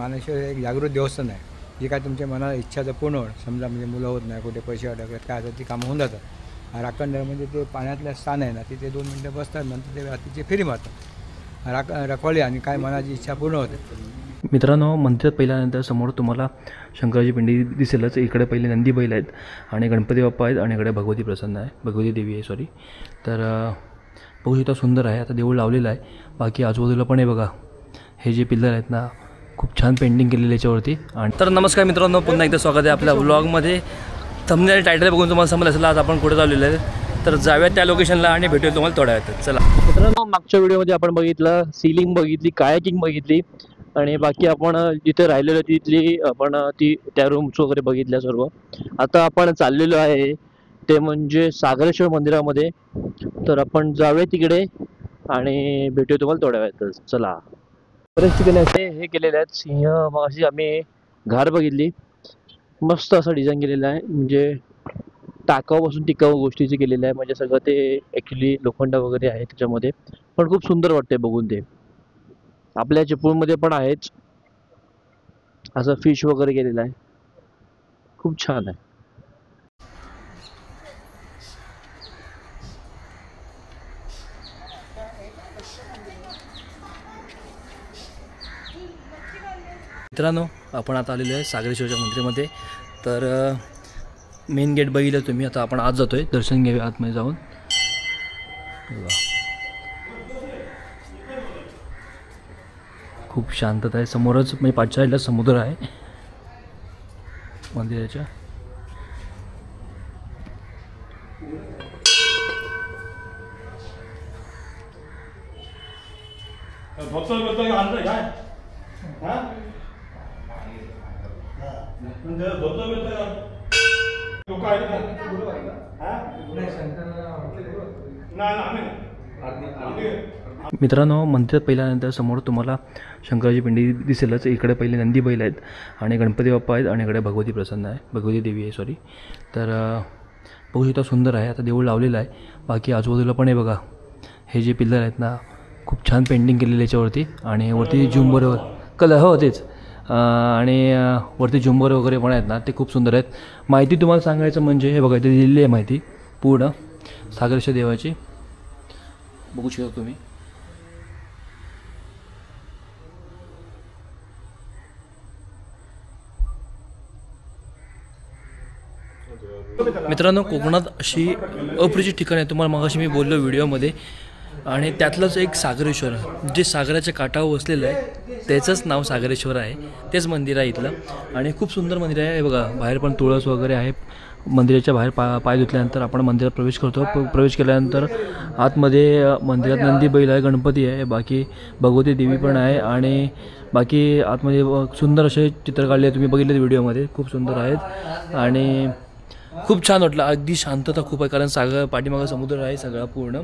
मानेश्वर एक जागृत देवस्थान आहे. जे काय तुमच्या मनाला इच्छा पूर्ण होईल, समजा म्हणजे मुलं होत नाही, कुठे पैसे अडकत काय तर ती कामं होऊन जातात. राखणदार म्हणजे ते पाण्यातलं स्थान आहे ना, तिथे 2 मिनटं बसतात, नंतर ते रात्रीचे फेरी मारतात. रखवाली आणि काय मनाची इच्छा पूर्ण होते. मित्रांनो, मंदिरात पहिल्यानंतर समोर तुम्हाला शंकराची पिंडी दिसेलच. इकडे पहिले नंदी बैल आहेत आणि गणपती बाप्पा आहेत आणि इकडे भगवती प्रसन्न आहे, भगवती देवी आहे सॉरी. तर बघू शकता सुंदर आहे. आता देऊळ लावलेलं आहे. बाकी आजूबाजूला पण आहे बघा, हे जे पिल्लर आहेत ना, खूप छान पेंटिंग केलेली याच्यावरती. आणि तर नमस्कार मित्रांनो, पुन्हा एकदा स्वागत आहे आपल्या व्लॉगमध्ये. थंबनेल टायटल बघून तुम्हाला समजलं असेल आज आपण कुठे चाललेलो आहे. तर जाऊयात त्या लोकेशनला आणि भेटूया तुम्हाला थोड्या वेळात. चला मित्रांनो, मागच्या व्हिडिओमध्ये आपण बघितलं सीलिंग बघितली, कायाकिंग बघितली आणि बाकी आपण जिथे राहिलेलो तिथली आपण त्या रूम्स वगैरे बघितल्या सर्व. आता आपण चाललेलो आहे ते म्हणजे सागरेश्वर मंदिरामध्ये. तर आपण जाऊया तिकडे आणि भेटूया तुम्हाला थोड्या वेळात. चला. बरेच ठिकाणी असे हे केलेले आहेत सिंह. मग अशी आम्ही घार बघितली, मस्त असं डिझाईन केलेलं आहे, म्हणजे टाकाऊपासून टिकाऊ गोष्टीचे केलेलं आहे. म्हणजे सगळं ते ॲक्च्युली लोखंड वगैरे आहे त्याच्यामध्ये, पण खूप सुंदर वाटते बघून. ते आपल्या चिपळूणमध्ये पण आहेच असं फिश वगैरे केलेलं आहे, खूप छान आहे. मित्रांनो, आपण आता आलेलो आहे सागरेश्वरच्या मंदिरामध्ये. तर मेन गेट बघितलं तुम्ही. आता आपण आत जातोय, दर्शन घेऊया आतमध्ये जाऊन. खूप शांतता आहे. समोरच म्हणजे पाठच्या साईडला समुद्र आहे मंदिराच्या. मित्रांनो, मंदिरात पहिल्यानंतर समोर तुम्हाला शंकराची पिंडी दिसेलच. इकडे पहिले नंदी बैल आहेत आणि गणपती बाप्पा आहेत आणि इकडे भगवती प्रसन्न आहे, भगवती देवी आहे सॉरी. तर बघू शकता सुंदर आहे. आता देऊळ लावलेलं आहे. बाकी आजूबाजूला पण आहे बघा, हे जे पिल्लर आहेत ना, खूप छान पेंटिंग केलेली याच्यावरती. आणि वरती झुंबर कलर हो तेच, आणि वरती झुंबर वगैरे पण आहेत ना, ते खूप सुंदर आहेत. माहिती तुम्हाला सांगायचं म्हणजे हे बघा, इथे दिलेली आहे माहिती पूर्ण सागरेश्वर देवाची, बघू शकता तुम्ही. मित्रांनो, कोकणात अशी अप्रचित ठिकाणी आहे, तुम्हाला मगाशी मी बोललो व्हिडिओमध्ये, आणि त्यातलंच एक सागरेश्वर, जे सागराच्या काठावर वसलेलं आहे, त्याचंच नाव सागरेश्वर आहे. तेच मंदिर आहे इथलं आणि खूप सुंदर मंदिर आहे. हे बघा, बाहेर पण तुळस वगैरे आहे. मंदिराच्या बाहेर पाय धुतल्यानंतर आपण मंदिरात प्रवेश करतो. प्रवेश केल्यानंतर आतमध्ये मंदिरात नंदी बैल आहे, गणपती आहे, बाकी भगवती देवी पण आहे आणि बाकी आतमध्ये सुंदर असे चित्र काढले आहे. तुम्ही बघितले व्हिडिओमध्ये, खूप सुंदर आहेत आणि खूप छान वाटलं. अगदी शांतता खूप आहे, कारण सागर पाठीमागं समुद्र आहे सगळा पूर्ण,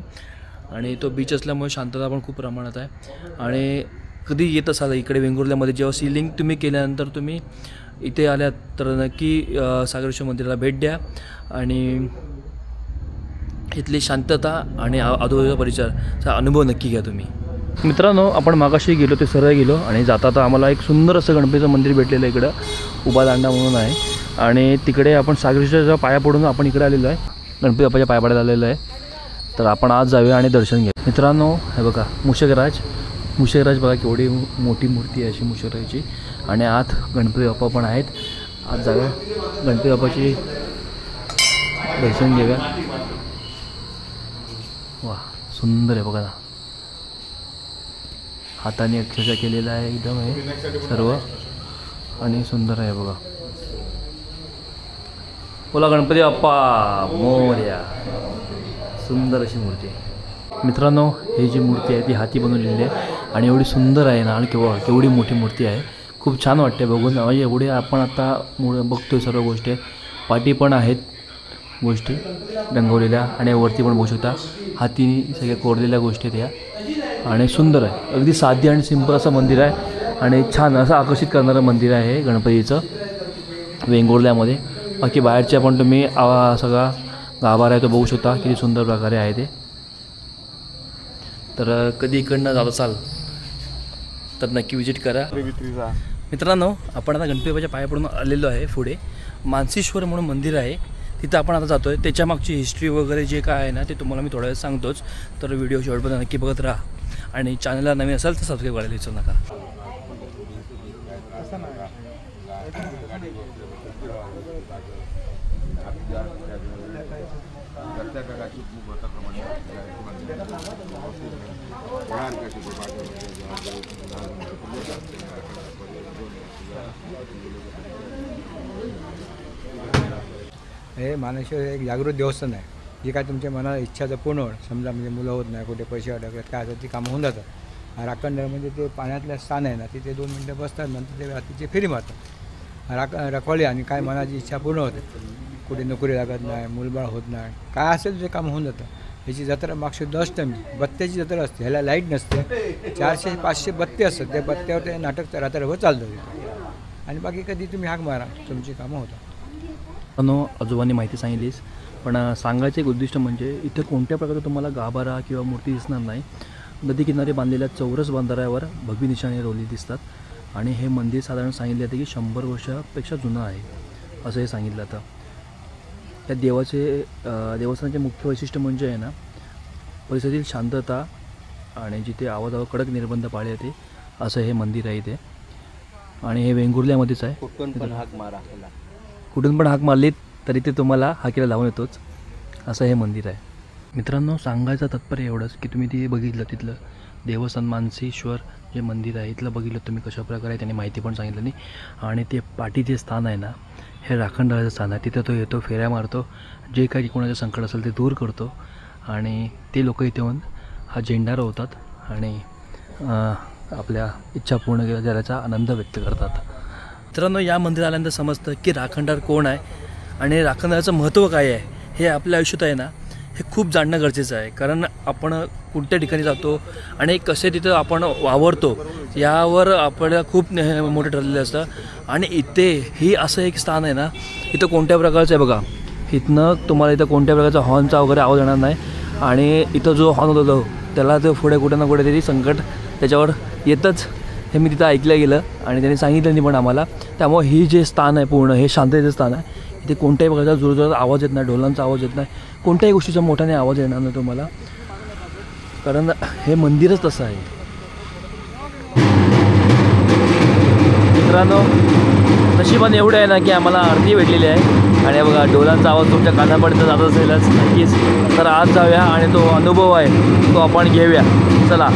आणि तो बीच असल्यामुळे शांतता पण खूप प्रमाणात आहे. आणि कधी येत असाल इकडे वेंगुर्ल्यामध्ये, जेव्हा सीलिंग तुम्ही केल्यानंतर तुम्ही इथे आल्यात तर नक्की सागरेश्वर मंदिराला भेट द्या आणि इथली शांतता आणि आजूबाजूचा परिसराचा अनुभव नक्की घ्या तुम्ही. मित्रांनो, आपण मागाशी गेलो ते सरळ गेलो आणि जाता आम्हाला एक सुंदर असं गणपतीचं मंदिर भेटलेलं आहे. इकडं उभा दांडा म्हणून आहे आणि तिकडे आपण सागरेश्वरच्या पाया पडून आपण इकडे आलेलो आहे, गणपती बाप्पाच्या पाया पडायला आलेलो आहे. तर आपण आज जाऊया आणि दर्शन घ्या. मित्रांनो, हे बघा मुशकराज बघा, केवढी मोठी मूर्ती आहे अशी मुशकराजची. आणि आत गणपती बाप्पा पण आहेत. आज जाऊया, गणपती बाप्पाची दर्शन घेऊया. वा, सुंदर आहे बघा, हाताने अक्षरशः केलेलं आहे एकदम हे सर्व, आणि सुंदर आहे बघा. बोला गणपती बाप्पा मोरया. सुंदर अशी मूर्ती आहे. मित्रांनो, ही जी मूर्ती आहे ती हाती बनवलेली आहे आणि एवढी सुंदर आहे ना, आणि केवढी मोठी मूर्ती आहे. खूप छान वाटते बघून. म्हणजे एवढे आपण आता बघतोय सर्व गोष्टी, पाठी पण आहेत गोष्टी रंगवलेल्या आणि वरती पण बघू शकता हातीने सगळ्या कोरलेल्या गोष्टी आहेत या. आणि सुंदर आहे, अगदी साधी आणि सिंपल असं मंदिर आहे आणि छान असं आकर्षित करणारं मंदिर आहे गणपतीचं वेंगुर्ल्यामध्ये. बाकी बाहेरच्या पण तुम्ही सगळा गाभारा आहे तो बघू शकता, किती सुंदर प्रकारे आहे ते. तर कधी इकडनं जात असाल तर नक्की विजिट करा. मित्रांनो, आपण आता गणपती बाप्पाच्या पाया पडून आलेलो आहे. पुढे मानसीश्वर म्हणून मंदिर आहे, तिथं आपण आता जातो आहे. त्याच्या मागची हिस्ट्री वगैरे जे काय आहे ना ते तुम्हाला मी थोड्या वेळ सांगतोच. तर व्हिडिओ शेवटपर्यंत नक्की बघत राहा आणि चॅनलला नवीन असाल तर सबस्क्राईब करायला विसरू नका. हे मानेश्वर एक जागृत देवस्थान आहे. जे काय तुमच्या मनाला इच्छाचं पूर्ण होणं, समजा म्हणजे मुलं होत नाही, कुठे पैसे अडकतात, काय असतात ती कामं होऊन जातात. राखणदार ते पाण्यातलं स्थान आहे ना, तिथे 2 मिनटं बसतात, नंतर ते रात्रीचे फेरी मारतात. रखवाली आणि काय मनाची इच्छा पूर्ण होते. कुठे नोकरी लागत नाही, मुलबाळ होत नाही, काय असेल ते काम होऊन जातं. ह्याची जत्रा मागची अष्टमी बत्त्याची जत्रा असते. ह्याला लाईट नसते. 400-500 बत्ते असतात. त्या बत्त्यावर ते नाटक रात्रभर चालतं तिथे. आणि बाकी कधी तुम्ही हाक मारा, तुमची कामं होतात. आजोबांनी माहिती सांगितलीस, पण सांगायचं एक उद्दिष्ट म्हणजे इथे कोणत्या प्रकारचं तुम्हाला गाभारा किंवा मूर्ती दिसणार नाही. नदी किनारी बांधलेल्या चौरस बंधाऱ्यावर भगवी निशाणी रोवली दिसतात. आणि हे मंदिर साधारण सांगितले जाते की 100 वर्षापेक्षा जुनं आहे असं हे सांगितलं जातं. त्या देवस्थानाचे मुख्य वैशिष्ट्य म्हणजे आहे ना, परिसरातील शांतता आणि जिथे आवाजावर कडक निर्बंध पाळले जाते असं हे मंदिर आहे इथे. आणि हे वेंगुर्ल्यामध्येच आहे. कुठून पण हाक मारलीत तरी ते तुम्हाला हाकेला लावून येतोच असं हे मंदिर आहे. मित्रांनो, सांगायचं तात्पर्य एवढंच की तुम्ही ते बघितलं तिथलं देवस्थान मानसीश्वर जे मंदिर आहे इथलं बघितलं तुम्ही कशाप्रकारे त्यांनी माहिती पण सांगितलं नाही. आणि ते पाठी जे स्थान आहे ना, हे राखणदाराचं स्थान आहे. तिथं तो येतो, फेऱ्या मारतो, जे काही कोणाचं संकट असेल ते दूर करतो. आणि ते लोक इथे येऊन हा झेंडा रोवतात आणि आपल्या इच्छा पूर्ण करायचा आनंद व्यक्त करतात. मित्रांनो, या मंदिरात आल्यानंतर समजतं की राखणदार कोण आहे आणि राखणदाराचं महत्त्व काय आहे. हे आपल्या आयुष्यात आहे ना, हे खूप जाणणं गरजेचं आहे. कारण आपण कोणत्या ठिकाणी जातो आणि कसे तिथं आपण वावरतो यावर आपल्याला खूप मोठं ठरलेलं असतं. आणि इथे ही असं एक स्थान आहे ना, इथं कोणत्या प्रकारचं आहे बघा, इथनं तुम्हाला इथं कोणत्या प्रकारचा हॉर्नचा वगैरे आवाज येणार नाही. आणि इथं जो हॉर्न होतो त्याला तर पुढे कुठे ना कुठेतरी संकट त्याच्यावर येतच, हे मी तिथं ऐकलं गेलं आणि त्यांनी सांगितलं नाही पण आम्हाला. त्यामुळे ही जे स्थान आहे पूर्ण हे शांततेचं स्थान आहे. इथे कोणत्याही प्रकारचा जोरजोरात आवाज येत नाही, ढोलांचा आवाज येत नाही, कोणत्याही गोष्टीचा मोठ्याने आवाज येणार नाही तुम्हाला, कारण हे मंदिरच तसं आहे. मित्रांनो, नशिबाने एवढं आहे ना की आम्हाला आरती भेटलेली आहे. आणि बघा, ढोलांचा आवाज तुमच्या कानापर्यंत जात असेलच नक्कीच. तर आज जाऊया आणि तो अनुभव आहे तो आपण घेऊया. चला.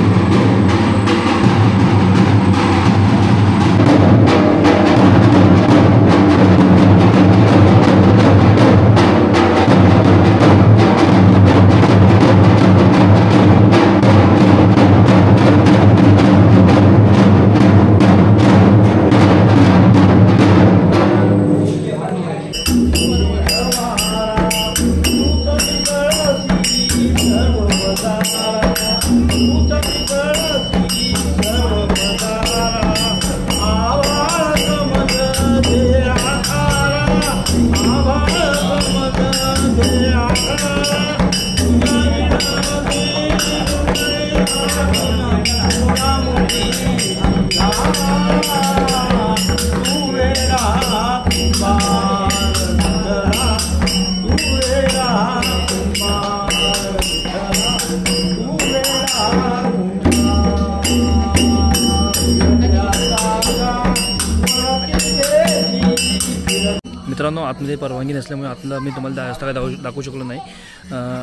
मित्रांनो, आतमध्ये परवानगी नसल्यामुळे आतलं मी तुम्हाला जास्त काय दाखवू शकलो नाही.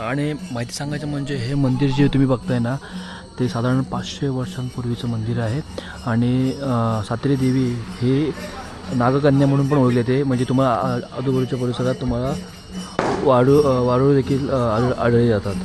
आणि माहिती सांगायचं म्हणजे हे मंदिर जे तुम्ही बघताय ना, ते साधारण 500 वर्षांपूर्वीचं मंदिर आहे. आणि सातेरी देवी हे नागकन्या म्हणून पण ओळखले ते, म्हणजे तुम्हाला आजूबाजूच्या परिसरात तुम्हाला वाळू देखील आढळले जातात.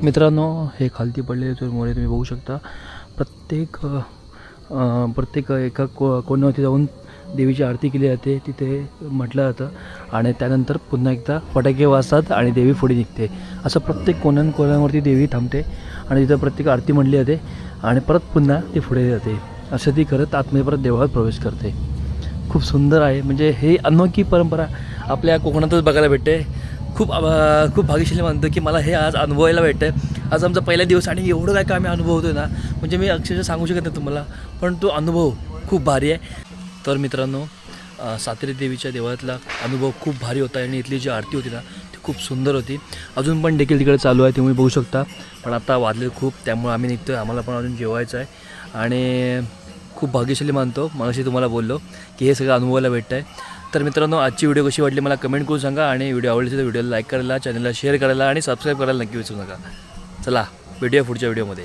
मित्रांनो, हे खालती पडलेले चुरमुरे तुम्ही बघू शकता. प्रत्येक एका कोणावरती जाऊन देवीची आरती केली जाते तिथे म्हटलं जातं आणि त्यानंतर पुन्हा एकदा फटाके वाजतात आणि देवी पुढे निघते. असं प्रत्येक कोणावरती देवी थांबते आणि तिथं प्रत्येक आरती म्हटली जाते आणि परत पुन्हा ती पुढे जाते. असं ती करत आतमध्ये परत देवळात प्रवेश करते. खूप सुंदर आहे. म्हणजे हे अनोखी परंपरा आपल्या कोकणातच बघायला भेटते. खूप भाग्यशाली मानतो की मला हे आज अनुभवायला भेटतं आहे. आज आमचा पहिला दिवस आणि एवढं काय आम्ही अनुभवतो ना, म्हणजे मी अक्षरशः सांगू शकत नाही तुम्हाला, पण तो अनुभव खूप भारी आहे. तर मित्रांनो, सातेरी देवीच्या देवळातला अनुभव खूप भारी होता आणि इथली जी आरती होती ना ती खूप सुंदर होती. अजून पण देखील तिकडे चालू आहे, तुम्ही बघू शकता. पण आता वाजले खूप, त्यामुळे आम्ही निघतो आहे. आम्हाला पण अजून जेवायचं आहे आणि खूप भाग्यशाली मानतो. मगाशी तुम्हाला बोललो की हे सगळं अनुभवायला भेटतं आहे. तर मित्रांनो, आजची व्हिडिओ कशी वाटली मला कमेंट करून सांगा आणि व्हिडिओ आवडली तर व्हिडिओला लाईक करायला, चॅनलला शेअर करायला आणि सबस्क्राईब करायला नक्की विसरू नका. चला, भेटूया पुढच्या व्हिडिओमध्ये.